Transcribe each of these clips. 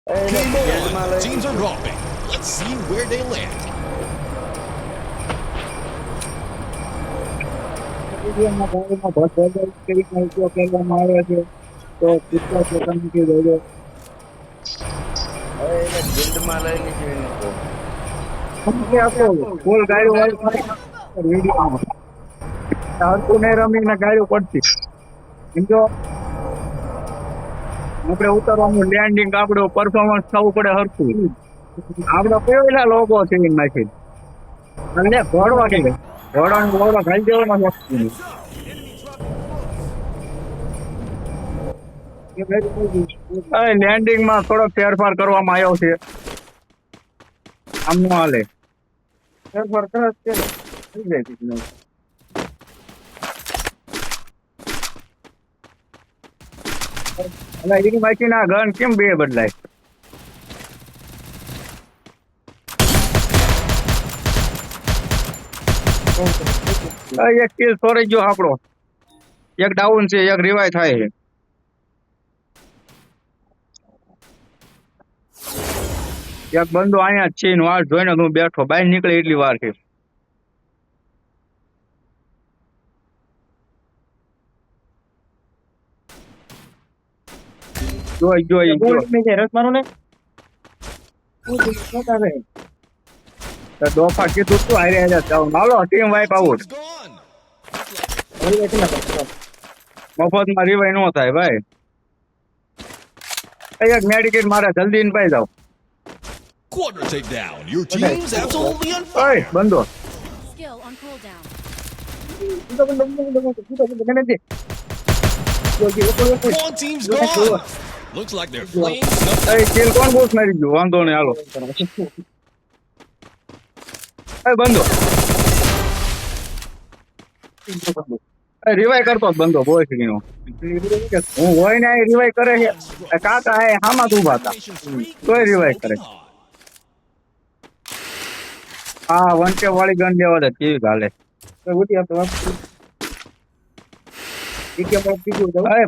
Game on. Teams are dropping. Let's see where they land. ગાડીઓ પડતી સમજો આપણે ઉતરવાનું લેન્ડિંગ આપણું પરફોર્મન્સ થવું પડે હરખું આપડે કેવેલા લોકો છે એમાંથી અને ઘોડવા કે ઘોડાનો ઘોડો ખાઈ દેવાનો લેન્ડિંગ માં થોડો ફેરફાર કરવામાં આવ્યો છે આમ નો હાલે ફેરફાર કરે છે થઈ જાય એની બાકી ના ગન કેમ બે બદલાય એક કિલ સોરી ગયો આપણો એક ડાઉન છે એક રિવાઇવ થાય છે એક બંદો અહીંયા જ છે એનું વાર જોઈને હું બેઠો બહાર નીકળે એટલી વાર છે જોઈ રસ મારો ને દોફા કીધું તું હારે હાલો ટીમ વાઇપ આઉટ મફતમાં રિવાઇવ નો થાય ભાઈ એક મેડિકેટ મારે જલ્દી ને પાઈ જાવ Quarter takedown. Your team's absolutely on fire. ઓય બંદો Skill on cooldown. One team's gone. Looks like they're playing something. A kill કોણ બોસ મારી ગયો વાંધો નહીં હાલો એ બંદો રિવાઇવ કરતો જ બંદો બોય છે હું હોય ને રિવાઇવ કરે છે કાકા એ હામાં જ ઉભા હતા તોય રિવાઇવ કરે હા 1K વાળી ગન લેવા દે કેવી ગાલે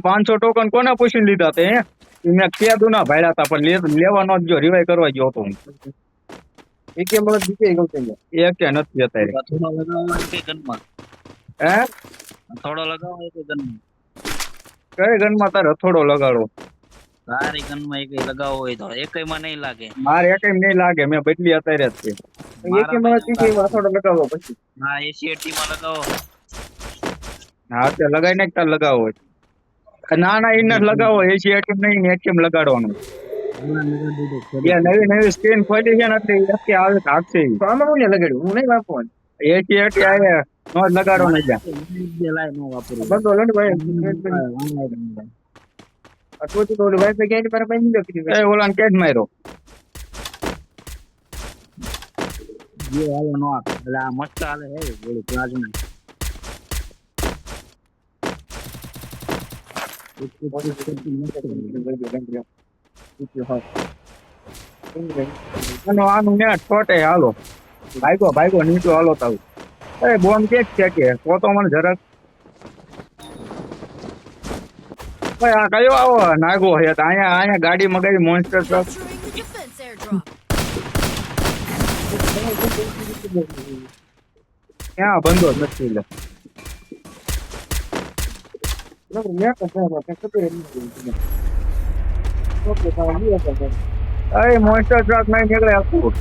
500 ટોકન કોને પૂછીને લીધા તે મેં કેદું ના ભાડ્યા હતા પણ લેવાનો જ ગયો રિવાઇવ કરવા ગયો હતો હું એક નથી અત્યારે થોડો લગાવો એક ગનમાં કઈ ગનમાં તારે હથોડો લગાડો તારી ગનમાં એક લગાવો હોય તો એકયમાં નહીં લાગે મારે એકય નહીં લાગે મેં બદલી અત્યારે જ છે હથોડો લગાવો પછી હા એસીએટી માં લગાવો હા તે લગાઈ ને તાર લગાવો ના ના ઇનર લગાવો એસી એટીએમ નહીં ને એટીએમ લગાડવાનું નવી સ્ક્રીન ખોલી છે ને એટલે આવે હાકશે આમાં હું લગાડ્યું હું નહીં વાપરવાનું એસી એટી આવે નો લગાડવાનું લાય નો વાપરું બંધો લંડ ભાઈ અટોટી તો વાઈફાઈ ક્યાં પર ભાઈ નીકળી ગયો એ ઓલાને કેડ માર્યો જે હાલે નો આપ એટલે આ મસ્ત હાલે હે ગોળી પ્લાઝમા આનું નેટ છોટે હાલો ભાઈગો નીચો હાલો તાવ એ બોમ્બ કે તો તો મને જરાક ભાઈ આ કયો આવો નાગો હે અહીંયા ગાડી મગાવી મોન્સ્ટર ટ્રક Defense airdrop. ક્યાં બંધો જ નથી લે મોન્સ્ટર ટ્રક નહીં નીકળે આખું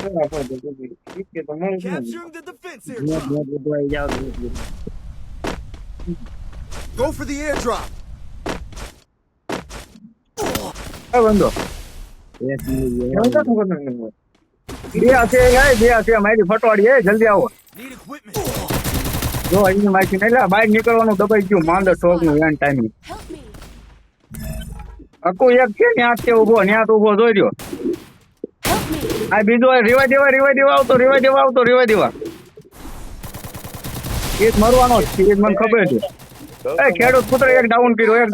Capturing the defense airdrop. Go for the airdrop. બંધો બે હશે મારી ફટવાડી જલ્દી આવો Need equipment. જો અહીં માહિતી નહીં બહાર નીકળવાનું દબાઈ ગયું માંડર શોખ નું એન ટાઈમિંગ Help me. અકુ એક છે ત્યાં છે ઉભો ત્યાં તો ઉભો જોઈ રહ્યો Help me. આ બીજો રિવાઈ દેવા આવતો એ જ મરવાનો જ છે એ જ મને ખબર છે એ ખેડૂત પુત્ર એક ડાઉન કર્યો એ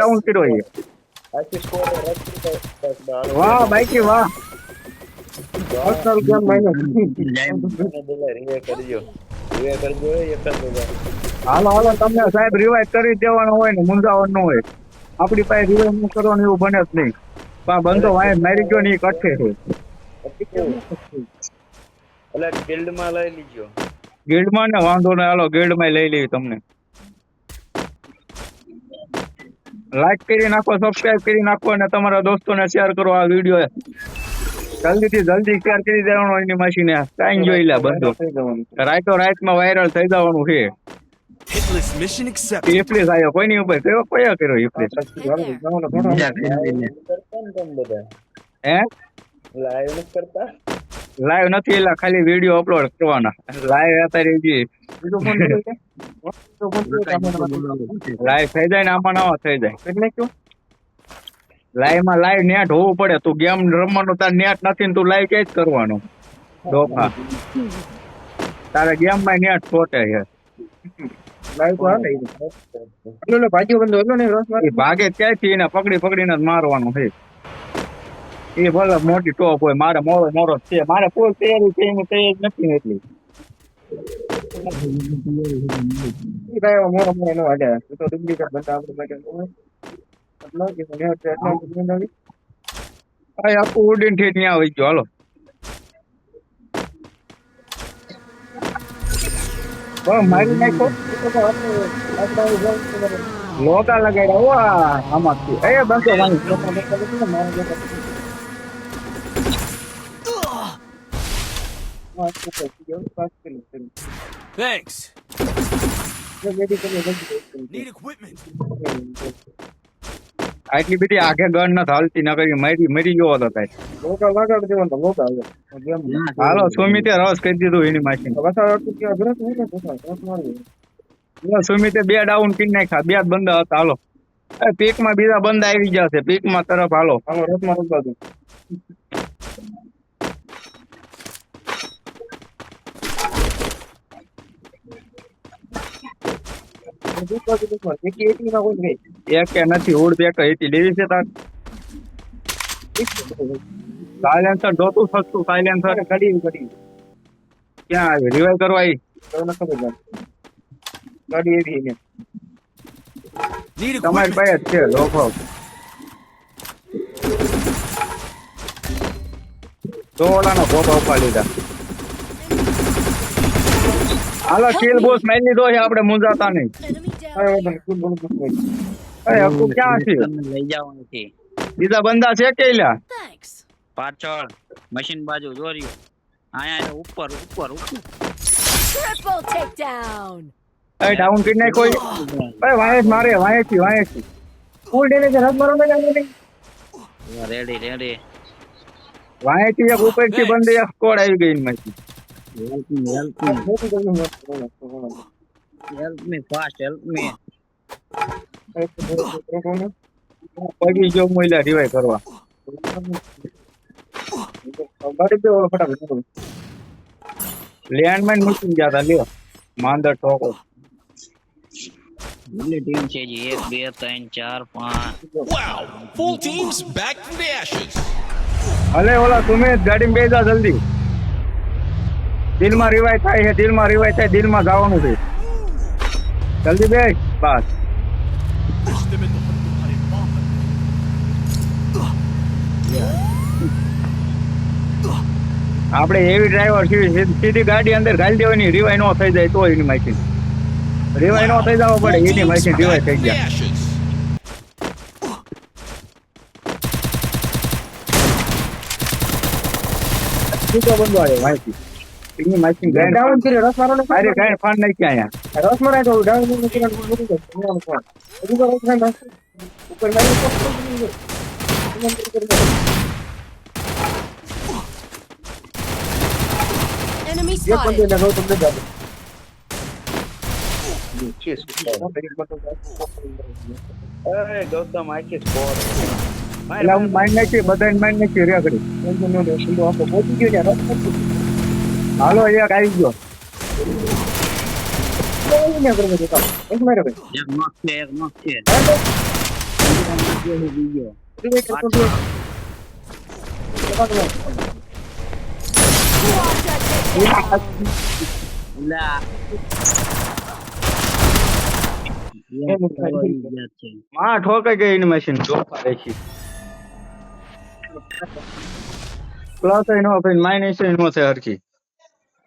વાહ બાઈકી વાહ હાલો તમને સાહેબ રિવાઇવ કરી દેવાનો હોય ને મુંજાવાનું હોય આપણી પાસે રિવાઇવ કરવાનું એવું બને જ નહીં. પણ આ બંધો વાંહે મારી ગયો ને એ કઠે છે. એટલે ગિલ્ડમાં લઈ લીજો. ગિલ્ડમાં ને વાંધો ને હાલો ગિલ્ડમાં લઈ લેવી તમને. લાઈક કરી નાખો, સબસ્ક્રાઇબ કરી નાખો અને તમારા દોસ્તોને શેર કરો આ વિડીયો. જલ્દીથી જલ્દી શેર કરી દેવાનો એની માસીને. કાંઈ જોઈ લે બંધો રાઈતો રાઈટમાં વાયરલ થઈ જવાનું છે. Hitless mission accepted. ઇફ્લિસ આવ્યો કોઈની ઉપર કયો કર્યો ઇફ્લિસ હે લાઈવ નથી કરતા. લાઈવ નથી એટલે ખાલી વિડીયો અપલોડ કરવાના. લાઈવ અત્યારે જે લાઈવ થઈ જાય ને આમાં નવા થઈ જાય એટલે શું લાઈવ માં લાઈવ નેટ હોવું પડે. તું ગેમ રમવાનું તાર નેટ નથી ને તું લાઈવ ક્યાં જ કરવાનો ડોફા. તારે ગેમ માં નેટ ખોટે છે. એ ભાગે ક્યાંથી એને પકડી પકડીને જ મારવાનું છે. એ ભલે મોટી ટોપ હોય મારે મોરો મોરો જ છે. મારે ફૂલ તૈયારી છે એની તૈયારી નથી એટલી. આખું ઉડીને ઠેઠ ત્યાં આવી ગયો. હાલો મારી નાખો લોકા લગાડ્યા આમાંથી એ બંધો Thanks. Need equipment. આટલી બધી આગે ગન નથી હાલતી ન કરી મરી ગયો હતો કઈ. હાલો સુમિતે રસ કરી દીધું એની માસી. સુમિતે 2 ડાઉન કરી નાખ્યા. 2 જ બંદા હતા. હાલો પીક માં બીજા બંદા આવી ગયા છે. પીક માં તરફ હાલો. એક કે નથી ઉડ બે કઈ લેવી છે તાર. સાયલેન્સર જોતું સસ્તું સાયલેન્સર ક્યાં આવે રિવાઈવ કરવા Need તમારી equipment. પાસે જ છે લોકો. તો ઓલાનો ફોટો ઉપાડી લીધા. હાલો કિલ બોસ મારી લીધો છે. આપણે મુંજાતા નહીં. Enemy down. અરે હકુ ક્યાં છે? લઈ જવાનું છે બીજા બંદા છે કે લ્યા? Thanks. પાછળ મશીન બાજુ જોર્યો આયા ઉપર ઉપર ઉપર Triple takedown. એ ડાઉન કરી નાખો. અરે વાયસ મારે વાયસ ફૂલ ડેમેજ રસ મારો ને રેડી રેડી વાયસ એક ઉપર થી બંદે એક સ્કોડ આવી ગઈ એમાંથી. Help me fast help me પડી જો મોઈલા રિવાઈવ કરવા. લેન્ડમાઇન મૂકી ગયા હતા લ્યો માંદર ઠોકો. કેટલી ટીમ છે જી 1 2 3 4 5 Wow. Full teams back from the ashes. હલે ઓલા સુમેશ ગાડી માં બેસા જલ્દી. દિલમાં રિવાઈવ થાય છે. દિલમાં રિવાઈવ થાય. દિલમાં જવાનું છે. જલ્દી બેસ બસ. આપણે એવી ડ્રાઈવર સીધી ગાડી અંદર ઘાલી દેવાની. રિવાઈવ નો થઈ જાય તો એની માહિતી રિવાઈવ નો થઈ જવો પડે. Full એની teams માહિતી back રિવાઈવ from થઈ the ગયા. ashes. બીજો બંદો આવ્યો માહિતી એની માહિતી ડાઉન કરી રસ મારો અરે કાંઈ ફાન નહીં ક્યાં અહીંયા રસ મારા તો ડાઉન ઉપર Enemy spotted. ગૌતમ આખી સ્કોર એટલે હું માઇન્ડ નાખી બધાને માઇન્ડ નાખી રહ્યા કરી. હાલો એક આવી ગયો. એક નોક છે બીજો લા માં ઠોકાઈ ગઈ એની મશીન જોખા રાખી પ્લસ નો માઇનસ નો છે હરખી